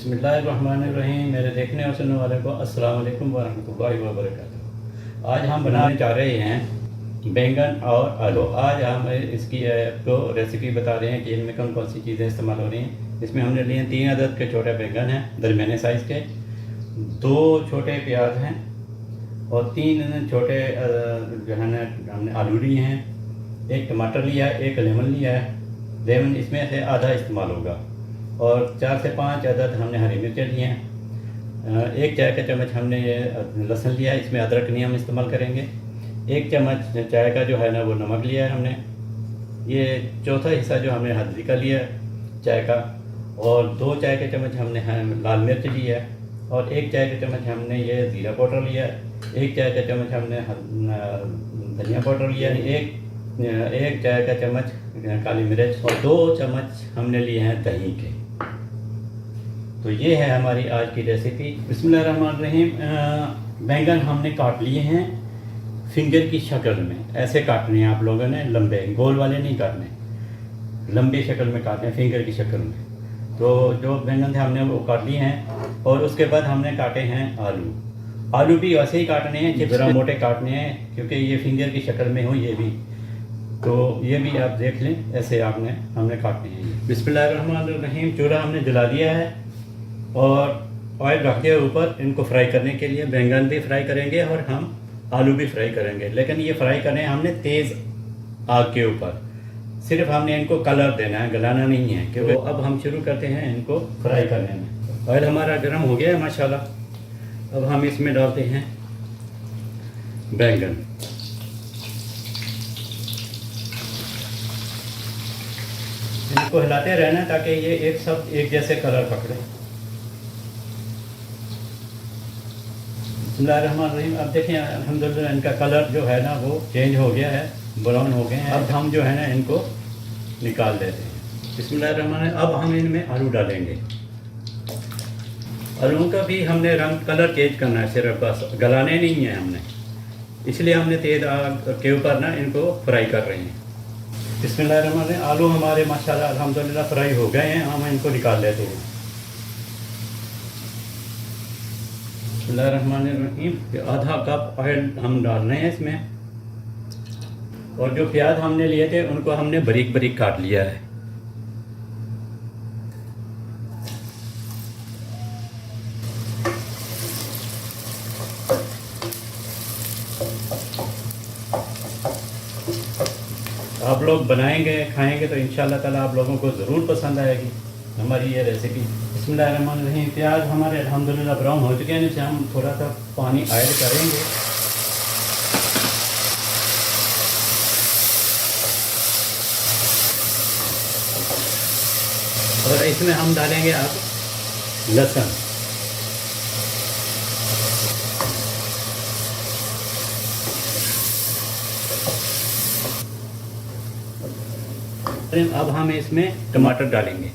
बिस्मिल्लाहिर्रहमानिर्रहीम। मेरे देखने और सुनने वाले को अस्सलाम वालेकुम वरहमतुल्लाहि वबरकातुहू। आज हम बनाने जा रहे हैं बैंगन और आलू। आज हम इसकी आपको रेसिपी बता रहे हैं कि इनमें कौन कौन सी चीज़ें इस्तेमाल हो रही हैं। इसमें हमने लिए 3 अदद के छोटे बैंगन हैं दरमियाने साइज़ के, 2 छोटे प्याज हैं और 3 छोटे जो है ना हमने आलू लिए हैं, 1 टमाटर लिया है, 1 लेमन लिया है। लेमन इसमें से आधा इस्तेमाल होगा और 4 से 5 अदद हमने हरी मिर्चें लिए हैं। 1 चाय का चम्मच हमने लहसुन लिया है, इसमें अदरक नहीं हम इस्तेमाल करेंगे। 1 चम्मच चाय का जो है ना वो नमक लिया है हमने। ये चौथा हिस्सा जो हमने हल्दी का लिया है चाय का, और 2 चाय के चम्मच हमने लाल मिर्च लिया है, और 1 चाय का चम्मच हमने ये ज़ीरा पाउडर लिया है। 1 चाय का चम्मच हमने धनिया पाउडर लिया है। 1 चाय का चम्मच काली मिर्च, और 2 चम्मच हमने लिए हैं दही के। तो ये है हमारी आज की रेसिपी। बिस्मिल्लाहिर्रहमानिर्रहीम। बैंगन हमने काट लिए हैं फिंगर की शक्ल में, ऐसे काटने हैं आप लोगों ने, लंबे गोल वाले नहीं काटने, लंबी शक्ल में काटने हैं, फिंगर की शक्ल में। तो जो बैंगन थे हमने वो काट लिए हैं, और उसके बाद हमने काटे हैं आलू। आलू भी वैसे ही काटने हैं, ज़रा मोटे काटने हैं क्योंकि ये फिंगर की शक्ल में हो ये भी, तो ये भी आप देख लें, ऐसे हमने काटने हैं। बिस्मिल्लाहिर्रहमानिर्रहीम। चूल्हा हमने जला दिया है और ऑयल रख दिया ऊपर इनको फ्राई करने के लिए। बैंगन भी फ्राई करेंगे और हम आलू भी फ्राई करेंगे, लेकिन ये फ्राई करने हैं हमने तेज़ आग के ऊपर। सिर्फ हमने इनको कलर देना है, गलाना नहीं है। क्योंकि अब हम शुरू करते हैं इनको फ्राई करने में। ऑयल हमारा गर्म हो गया है माशाल्लाह। अब हम इसमें डालते हैं बैंगन। इनको हिलाते रहना ताकि ये एक जैसे कलर पकड़े। बिस्मिल्लाहिर्रहमानिर्रहीम। अब देखें अल्हम्दुलिल्लाह इनका कलर जो है ना वो चेंज हो गया है, ब्राउन हो गए हैं। अब हम जो है ना इनको निकाल देते हैं। बिस्मिल्लाहिर्रहमानिर्रहीम। अब हम इनमें आलू डालेंगे। आलू का भी हमने रंग कलर चेंज करना है, सिर्फ बस गलाने नहीं है हमने, इसलिए हमने तेज़ आग के ऊपर ना इनको फ्राई कर रहे हैं। बिस्मिल्लाहिर्रहमानिर्रहीम। आलू हमारे माशाल्लाह अल्हम्दुलिल्लाह फ्राई हो गए हैं, हम इनको निकाल लेते हैं। बिस्मिल्लाहिर्रहमानिर्रहीम। आधा कप ऑयल हम डाल रहे हैं इसमें, और जो प्याज हमने लिए थे उनको हमने बारीक बारीक काट लिया है। आप लोग बनाएंगे खाएंगे तो इंशाल्लाह ताला आप लोगों को ज़रूर पसंद आएगी हमारी ये रेसिपी। बिस्मिल्लाहिर्रहमानिर्रहीम। प्याज हमारे अल्हम्दुलिल्लाह ब्राउन हो चुके हैं, इनसे हम थोड़ा सा पानी ऐड करेंगे। और इसमें हम डालेंगे अब लहसुन। अब हम इसमें टमाटर डालेंगे।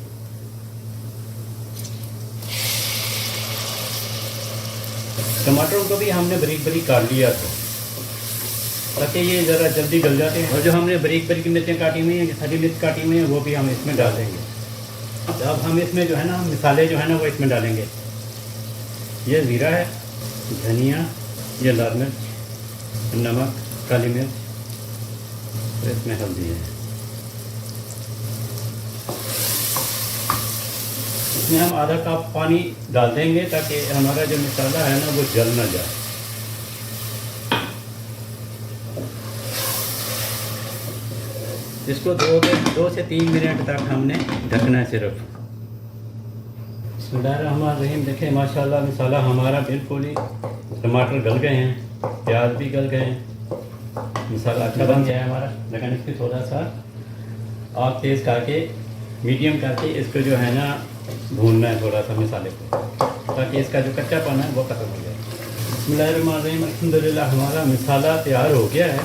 टमाटरों को भी हमने बारीक बारीक काट लिया था ताकि ये ज़रा जल्दी गल जाते हैं। और जो हमने बारीक बारीक मिर्चें काटी हुई हैं, हरी मिर्च काटी हुई हैं, वो भी हम इसमें डाल देंगे। अब हम इसमें जो है ना मसाले जो है ना वो इसमें डालेंगे। ये ज़ीरा है, धनिया, ये लाल मिर्च, नमक, काली मिर्च, तो इसमें हल्दी है। इसमें हम आधा कप पानी डाल देंगे ताकि हमारा जो मसाला है ना वो जल ना जाए। इसको 2 से 3 मिनट तक हमने ढकना है सिर्फ। बिस्मिल्लाहिर्रहमानिर्रहीम। देखें माशाल्लाह मसाला हमारा बिल्कुल ही, टमाटर गल गए हैं, प्याज भी गल गए हैं, मसाला अच्छा बन गया है हमारा। लेकिन इसकी थोड़ा सा आग तेज़ करके, मीडियम करके इसको जो है ना भूनना है थोड़ा सा मसाले को, ताकि इसका जो कच्चापन है वो खत्म हो जाए। बिस्मिल्लाहिर्रहमानिर्रहीम। अल्हम्दुलिल्लाह हमारा मसाला तैयार हो गया है।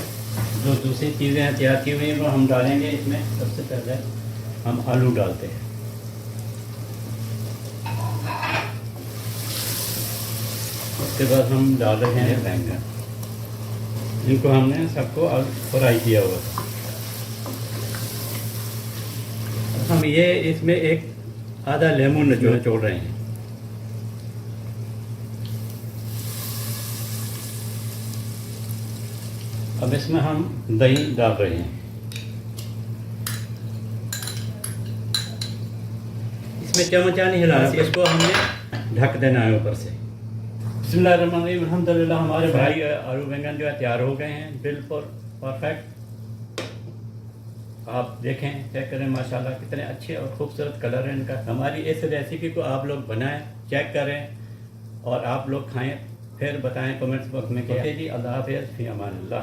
जो दूसरी चीज़ें हैं तैयार की हुई हैं वो हम डालेंगे इसमें। सबसे पहले हम आलू डालते हैं। उसके बाद हम डाल रहे हैं बैंगन। इनको हमने सबको फ्राई किया हुआ था। हम ये इसमें एक आधा लेमन निचोड़ रहे हैं। अब इसमें हम दही डाल रहे हैं। इसमें चमचा नहीं हिलाना, इसको हमने ढक देना है ऊपर से। बिस्मिल्लाहिर्रहमानिर्रहीम, अल्हम्दुलिल्लाह हमारे भाई आलू बैंगन जो है तैयार हो गए हैं, बिल्कुल परफेक्ट। आप देखें, चेक करें, माशाल्लाह कितने अच्छे और खूबसूरत कलर हैं इनका। हमारी इस रेसिपी को आप लोग बनाएं, चेक करें और आप लोग खाएं, फिर बताएं कमेंट्स बॉक्स में। क्या जी, अल्लाह हाफ़िज़, फ़ी अमान अल्लाह।